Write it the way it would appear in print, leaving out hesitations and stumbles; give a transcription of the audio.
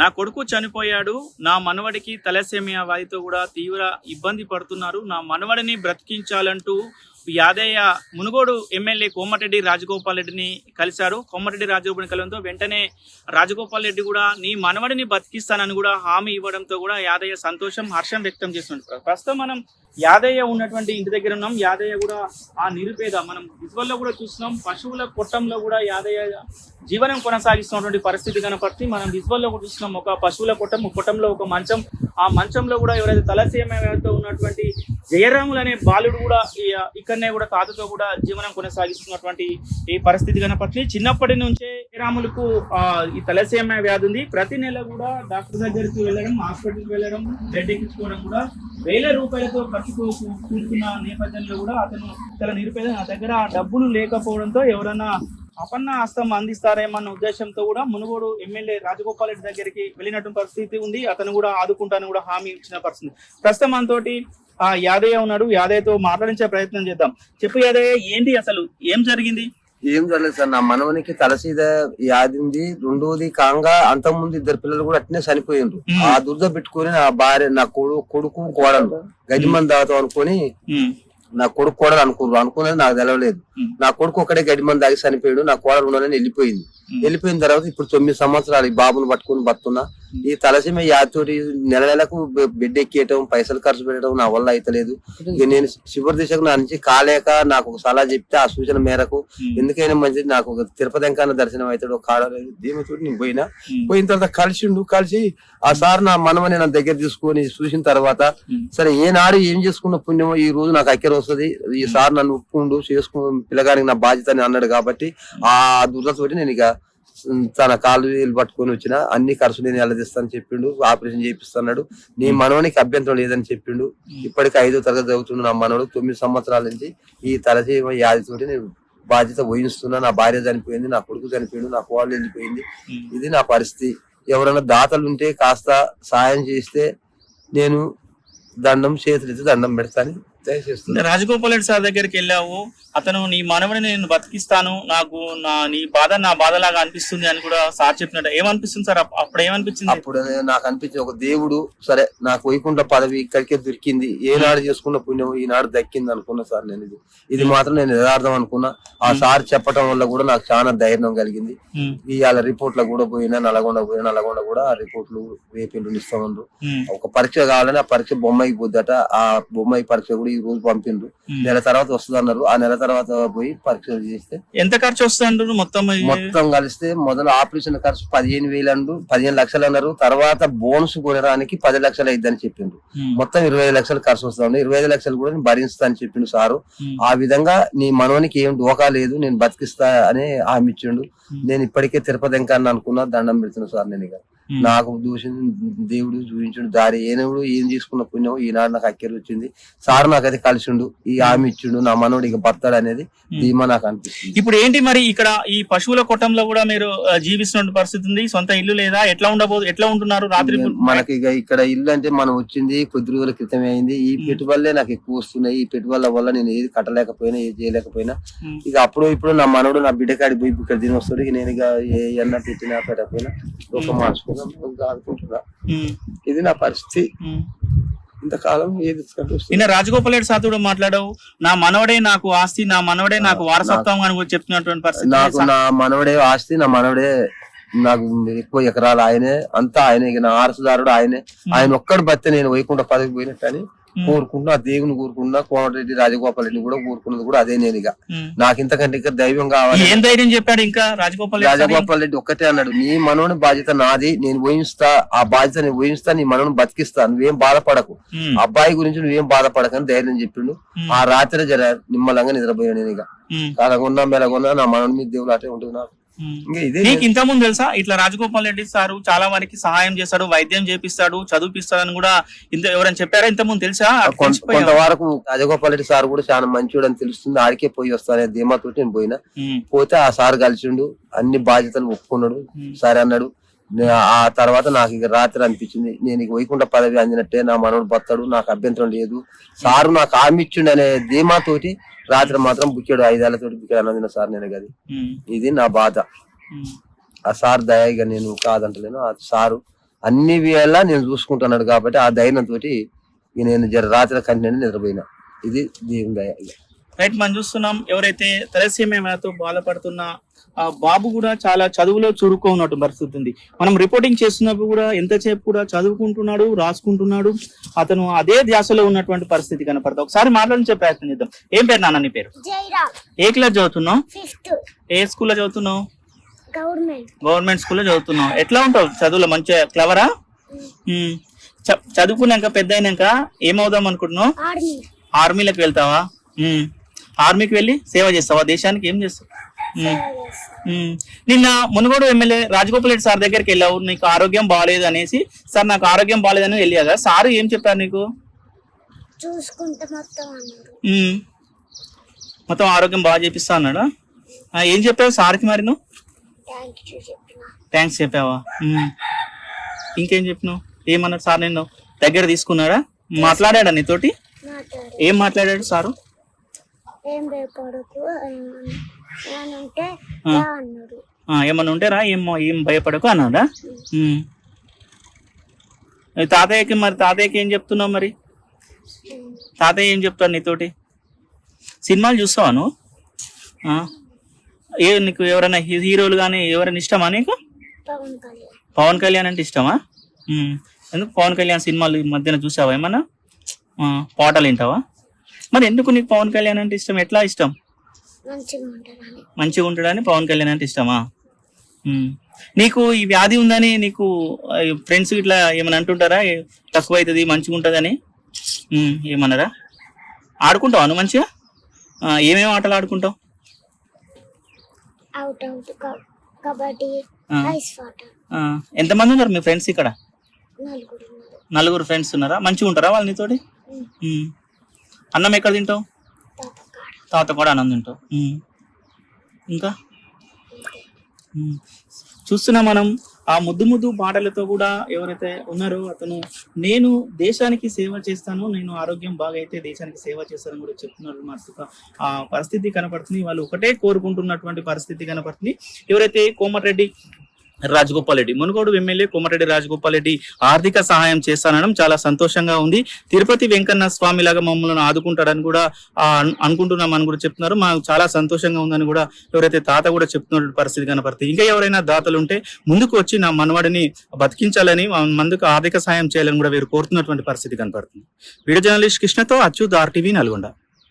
నా కొడుకు చనిపోయాడు, నా మనవడికి తలసేమియా వ్యాధితో కూడా తీవ్ర ఇబ్బంది పడుతున్నారు, నా మనవడిని బ్రతికించాలంటూ యాదయ్య మునుగోడు ఎమ్మెల్యే కోమటిరెడ్డి రాజగోపాల్ రెడ్డిని కలిశారు. కోమటిరెడ్డి రాజగోపాల్ కలవడంతో వెంటనే రాజగోపాల్ రెడ్డి కూడా నీ మనవడిని బతికిస్తానని కూడా హామీ ఇవ్వడంతో కూడా యాదయ్య సంతోషం హర్షం వ్యక్తం చేస్తున్నారు. ప్రస్తుతం మనం యాదయ్య ఉన్నటువంటి ఇంటి దగ్గర ఉన్నాం. యాదయ్య కూడా ఆ నిరుపేద, మనం విజువల్లో కూడా చూస్తున్నాం, పశువుల కొట్టంలో కూడా యాదయ్య జీవనం కొనసాగిస్తున్నటువంటి పరిస్థితి కనపడి మనం విజువల్లో కూడా చూస్తున్నాం. ఒక పశువుల కొట్టంలో ఒక మంచం, ఆ మంచంలో కూడా ఎవరైతే తలసేమియాతో ఉన్నటువంటి జయరాములు అనే బాలుడు కూడా ఇక్కడనే కూడా తాతతో కూడా జీవనం కొనసాగిస్తున్నటువంటి ఈ పరిస్థితి కనపడి చిన్నప్పటి నుంచే జయరాములకు ఈ తలసేమియా వ్యాధి ఉంది. ప్రతి నెల కూడా డాక్టర్ దగ్గరికి వెళ్ళడం, హాస్పిటల్కి వెళ్ళడం, బ్లడ్ ఎక్కించుకోవడం కూడా ₹1000 ఖర్చు కూర్చున్న నేపథ్యంలో కూడా అతను చాలా నిరుపేద, నా దగ్గర డబ్బులు లేకపోవడంతో ఎవరైనా అపన్న హస్తం అందిస్తారేమన్న ఉద్దేశంతో కూడా మునుగోడు ఎమ్మెల్యే రాజగోపాల్ రెడ్డి దగ్గరికి వెళ్ళినటువంటి పరిస్థితి ఉంది. అతను కూడా ఆదుకుంటానని కూడా హామీ ఇచ్చిన పరిస్థితి. ప్రస్తుతం మనతోటి యాదయ్య ఉన్నాడు. యాదయ్యతో మాట్లాడించే ప్రయత్నం చేద్దాం. చెప్పు యాదయ్య, ఏంటి అసలు ఏం జరిగింది? ఏం జరగలేదు సార్, నా మనవనికి తలసీద వ్యాధి ఉంది. రెండోది కాంగా అంతకుముందు 2 పిల్లలు కూడా అట్నే చనిపోయిండ్రు. ఆ దురద పెట్టుకుని నా భార్య, నా కొడుకు కోడలు గడ్డి మంది తాగుతాం అనుకుని, నా కొడుకు కోడలు అనుకున్నది నాకు తెలవలేదు. నా కొడుకు ఒకటే గడ్డి మంది తాగి చనిపోయాడు, నా కోడలు ఉండాలని వెళ్ళిపోయింది. వెళ్ళిపోయిన తర్వాత ఇప్పుడు 9 సంవత్సరాలు ఈ బాబును పట్టుకుని బతున్నా. ఈ తలసీమ యాదతోటి నెలకు బెడ్ ఎక్కేయటం, పైసలు ఖర్చు పెట్టడం నా వల్ల అయితలేదు. ఇక నేను చివరి దిశకు నా నుంచి కాలేక నాకు ఒక సలహా చెప్తే ఆ సూచన మేరకు ఎందుకైనా మంచిది, నాకు ఒక తిరుపతి వెంకన్న దర్శనం అవుతాడు ఒక కాడలేదు దీనితోటి నేను పోయిన తర్వాత కలిసి ఆ సార్ నా మనమని నా దగ్గర తీసుకొని చూసిన తర్వాత సరే ఏనాడు ఏం చేసుకున్న పుణ్యమో ఈ రోజు నాకు అక్కర వస్తుంది, ఈ సార్ నన్ను ఒప్పుకుండు చేసుకు పిల్లగానికి నా బాధ్యత అని అన్నాడు. కాబట్టి ఆ దురదతోటి నేను ఇక తన కాళ్ళు వేలు పట్టుకొని వచ్చిన అన్ని ఖర్చు నేను వెళ్ళదిస్తాను చెప్పిండు. ఆపరేషన్ చేపిస్తున్నాడు. నీ మనవనికి అభ్యంతరం లేదని చెప్పిండు. ఇప్పటికి 5వ తరగతి చదువుతున్న నా మనవడు 9 సంవత్సరాల నుంచి ఈ తలసీమ వ్యాధితోటి నేను బాధ్యత వహిస్తున్నా. నా భార్య చనిపోయింది, నా కొడుకు చనిపోయింది, నా కోడలు వెళ్ళిపోయింది. ఇది నా పరిస్థితి. ఎవరైనా దాతలు ఉంటే కాస్త సాయం చేస్తే నేను చేతులెత్తి దండం పెడతాను. రాజగోపాల్ రెడ్డి సార్ దగ్గరికి వెళ్ళావు, అతను నీ మనవని నేను బతికిస్తాను, నాకు నీ బాధ నా బాధలాగా అనిపిస్తుంది అని కూడా సార్ చెప్పినట్టు ఏమనిపిస్తుంది సార్? అప్పుడు ఏమనిపించింది? అప్పుడు నాకు అనిపించింది ఒక దేవుడు సరే నాకు వైకుంఠ పదవి ఇక్కడికే దొరికింది, ఏనాడు చేసుకున్న పుణ్యం ఈనాడు దక్కింది అనుకున్నా సార్. నేను ఇది మాత్రం నేను యథార్థం అనుకున్నా. ఆ సార్ చెప్పడం వల్ల కూడా నాకు చాలా ధైర్యం కలిగింది. ఇవాళ రిపోర్ట్ల కూడా నల్గొండ కూడా ఆ రిపోర్ట్లు రేపు ఇస్తామన్నారు. ఒక పరీక్ష కావాలని ఆ పరీక్ష బొమ్మాయికి పోద్దట. ఆ బొమ్మాయి పరీక్ష కూడా ఈ రోజు పంపిండ్రు. నెల తర్వాత వస్తుంది అన్నారు. ఆ నెల తర్వాత పోయి పరీక్ష చేస్తే ఎంత ఖర్చు వస్తుంది మొత్తం కలిస్తే మొదలు ఆపరేషన్ ఖర్చు 15,000 15 లక్షలు అన్నారు. తర్వాత బోనస్ కొనడానికి 10 లక్షలు అయిద్దని చెప్పిండ్రు. మొత్తం 25 లక్షలు ఖర్చు వస్తుంది. 25 లక్షలు కూడా నేను భరిస్తా అని చెప్పిండు సారు. ఆ విధంగా నీ మనవనికి ఏం డోకా లేదు, నేను బతికిస్తా అని హామీ ఇచ్చిండు. నేను ఇప్పటికే తిరుపతి వెంకన్న అనుకున్నా, దండం పెడుతున్నా సార్. నేను ఇక నాకు దేవుడు చూపించుండు దారి, ఏనుడు ఏం తీసుకున్న పుణ్యం ఈనాడు నాకు అక్కర వచ్చింది. సార్ నాకైతే కలిసిండు, ఈ హామీ ఇచ్చిండు, నా మనోడు ఇక బతాడు అనేది ధీమా నాకు అనిపిస్తుంది. ఇప్పుడు ఏంటి మరి ఇక్కడ ఈ పశువుల కొట్టంలో కూడా మీరు జీవిస్తున్న పరిస్థితి ఉంది, సొంత ఇల్లు లేదా? ఎట్లా ఉంటున్నారు రాత్రి? మనకి ఇక ఇక్కడ ఇల్లు అంటే మనం వచ్చింది కొద్ది రోజుల క్రితమే అయింది. ఈ పెట్టుబడులే నాకు ఎక్కువ వస్తున్నాయి. ఈ పెట్టుబడుల వల్ల నేను ఏది కట్టలేకపోయినా ఏది చేయలేకపోయినా ఇక అప్పుడు ఇప్పుడు నా మనోడు నా బిడ్డకాడి పోయి ఇక్కడ దీని వస్తాడు. ఇక నేను ఇక ఏ ఎన్న పెట్టినా పెట్టకపోయినా ఒక మార్చుకున్నా అనుకుంటున్నా. ఇది నా పరిస్థితి. ఇంతకాలం ఏది రాజగోపాల్ రెడ్డి సార్ కూడా మాట్లాడావు, నా మనవడే నాకు ఆస్తి, నా మనవడే నాకు వారసత్వం అని చెప్తున్నటువంటి పరిస్థితి. నాకు నా మనవడే ఆస్తి, నా మనవడే నాకు ఎక్కువ ఎకరాలు ఆయనే, అంతా ఆయనే, నా ఆరసుదారుడు ఆయనే. ఆయన ఒక్కడు బతే నేను వైకుంఠ పదవికి పోయినట్టు అని కోరుకుంటున్నా. దేవుని కోరుకున్నా, కోమటిరెడ్డి రాజగోపాల్ రెడ్డి కూడా కోరుకున్నది కూడా అదే. నేను ఇక నాకు ఇంతకంటే ఇంకా దైవం కావాలి. ఏం ధైర్యం చెప్పాడు ఇంకా రాజగోపాల్ రెడ్డి ఒక్కటే అన్నాడు, నీ మనోని బాధ్యత నాది, నేను ఊహిస్తా, ఆ బాధ్యత నేను ఊహిస్తా, నీ మనోని బతికిస్తా, నువ్వేం బాధపడకు, అబ్బాయి గురించి నువ్వేం బాధపడకని ధైర్యం చెప్పిండు. ఆ రాత్రి జర నిమ్మలంగా నిద్రపోయాను. నేను ఇక కలగొన్నా మెలగొన్నా నా మనోని మీద దేవుడు అటే ఉంటుంది. నాకు నీకు ఇంత ముందు తెలుసా ఇట్లా రాజగోపాల్ రెడ్డి సారు చాలా వారికి సహాయం చేస్తాడు, వైద్యం చేపిస్తాడు, చదివిపిస్తాడని కూడా ఎవరైనా చెప్పారా ఇంత ముందు తెలుసా? కొంతవరకు రాజగోపాల్ రెడ్డి సార్ కూడా చాలా మంచివాడు అని తెలుస్తుంది. ఆడికే పోయి వస్తానే ధీమాతో నేను పోయినా. పోతే ఆ సార్ కలిసిండు, అన్ని బాధ్యతలు ఒప్పుకున్నాడు. సరే అన్నాడు. ఆ తర్వాత నాకు ఇక రాత్రి అనిపించింది, నేను ఇక వైకుంఠ పదవి అందినట్టే, నా మనోడు బతాడు, నాకు అభ్యంతరం లేదు, సారు నాకు హామీ ఇచ్చిండు అనే ధీమాతోటి రాత్రి మాత్రం బుక్కాడు. 5 ఏళ్లతోటి బుక్కాడు అన్నది సార్. నేను గది ఇది నా బాధ. ఆ సార్ దయగా నేను కాదంటలేను. ఆ సారు అన్ని వేళ నేను చూసుకుంటున్నాడు కాబట్టి ఆ ధైర్యంతో నేను రాత్రి కంటిన్యూ నిద్రపోయినా. ఇది దేవుని దయ. రైట్, మనం చూస్తున్నాం ఎవరైతే తలసేమియాతో బాధపడుతున్న ఆ బాబు కూడా చాలా చదువులో చురుకున్నట్టు పరిస్థితి ఉంది. మనం రిపోర్టింగ్ చేస్తున్నప్పుడు కూడా ఎంతసేపు కూడా చదువుకుంటున్నాడు, రాసుకుంటున్నాడు. అతను అదే ధ్యాసలో ఉన్నటువంటి పరిస్థితి కనపడతా. ఒకసారి మాట్లాడించే ప్రయత్నం చేద్దాం. ఏం పేరు నాన్న నీ పేరు? ఏ క్లాస్ చదువుతున్నావు? ఏ స్కూల్లో చదువుతున్నావు? గవర్నమెంట్ స్కూల్లో చదువుతున్నావు. ఎట్లా ఉంటావు చదువులో? మంచిగా క్లవరా? చదువుకున్నాక పెద్ద అయినాక ఏమవుదాం అనుకుంటున్నావు? ఆర్మీలకు వెళ్తావా? ఆర్మీకి వెళ్ళి సేవ చేస్తావా దేశానికి? ఏం చేస్తావు? నిన్న మునుగోడు ఎమ్మెల్యే రాజగోపాల్ రెడ్డి సార్ దగ్గరికి వెళ్ళావు, నీకు ఆరోగ్యం బాగాలేదు అనేసి. సార్ నాకు ఆరోగ్యం బాగాలేదని వెళ్ళా కదా, సార్ ఏం చెప్పారు నీకు? మొత్తం ఆరోగ్యం బాగా చేపిస్తా అన్నాడా? ఏం చెప్పావు సార్కి మరి నువ్వు? థ్యాంక్స్ చెప్పావా? ఇంకేం చెప్పినావు? ఏమన్నాడు సార్? నిన్ను దగ్గర తీసుకున్నాడా? మాట్లాడా నీతోటి? ఏం మాట్లాడాడు సారు? ఏమన్నా ఉంటే రా, ఏం భయపడకు అన్నాడా? తాతయ్యకి మరి తాతయ్యకి ఏం చెప్తున్నావు మరి? తాతయ్య ఏం చెప్తాడు నీతోటి? సినిమాలు చూస్తావా నువ్వు? నీకు ఎవరైనా హీరోలు కానీ ఎవరైనా ఇష్టమా నీకు? పవన్ కళ్యాణ్ అంటే ఇష్టమా? ఎందుకు పవన్ కళ్యాణ్ సినిమాలు ఈ మధ్యన చూసావా ఏమన్నా? పాటలు వింటావా? మరి ఎందుకు నీకు పవన్ కళ్యాణ్ అంటే ఇష్టం? ఎట్లా ఇష్టం? మంచిగా ఉంటాడని పవన్ కళ్యాణ్ అంటే ఇష్టమా? నీకు ఈ వ్యాధి ఉందని నీకు ఫ్రెండ్స్ ఇట్లా ఏమైనా అంటుంటారా? తక్కువ అవుతుంది, మంచిగా ఉంటుందని ఏమన్నారా? ఆడుకుంటావా నువ్వు మంచిగా? ఏమేమి ఆటలు ఆడుకుంటావు? ఎంతమంది ఉన్నారు మీ ఫ్రెండ్స్ ఇక్కడ? 4 ఫ్రెండ్స్ ఉన్నారా? మంచిగా ఉంటారా వాళ్ళు నీతోటి? అన్నం ఎక్కడ తింటావు? తాత కూడా అన్నం తింటావు. ఇంకా చూస్తున్నా మనం ఆ ముద్దు పాటలతో కూడా ఎవరైతే ఉన్నారో అతను నేను దేశానికి సేవ చేస్తాను, నేను ఆరోగ్యం బాగా అయితే దేశానికి సేవ చేస్తానని కూడా చెప్తున్నారు. మస్తుగా ఆ పరిస్థితి కనపడుతుంది. వాళ్ళు ఒకటే కోరుకుంటున్నటువంటి పరిస్థితి కనపడుతుంది. ఎవరైతే కోమటిరెడ్డి రాజగోపాల్ రెడ్డి, మునుగోడు ఎమ్మెల్యే కోమటిరెడ్డి రాజగోపాల్ రెడ్డి ఆర్థిక సహాయం చేస్తానడం చాలా సంతోషంగా ఉంది. తిరుపతి వెంకన్న స్వామి లాగా మమ్మల్ని ఆదుకుంటాడని కూడా అనుకుంటున్నామని కూడా చెప్తున్నారు. మాకు చాలా సంతోషంగా ఉందని కూడా ఎవరైతే తాత కూడా చెప్తున్న పరిస్థితి కనపడుతుంది. ఇంకా ఎవరైనా దాతలు ఉంటే ముందుకు వచ్చి నా మనవాడిని బతికించాలని, మందుకు ఆర్థిక సహాయం చేయాలని కూడా వీరు కోరుతున్నటువంటి పరిస్థితి కనపడుతుంది. వీడియో జర్నలిస్ట్ కృష్ణతో అచ్యుత్, RTV నల్గొండ.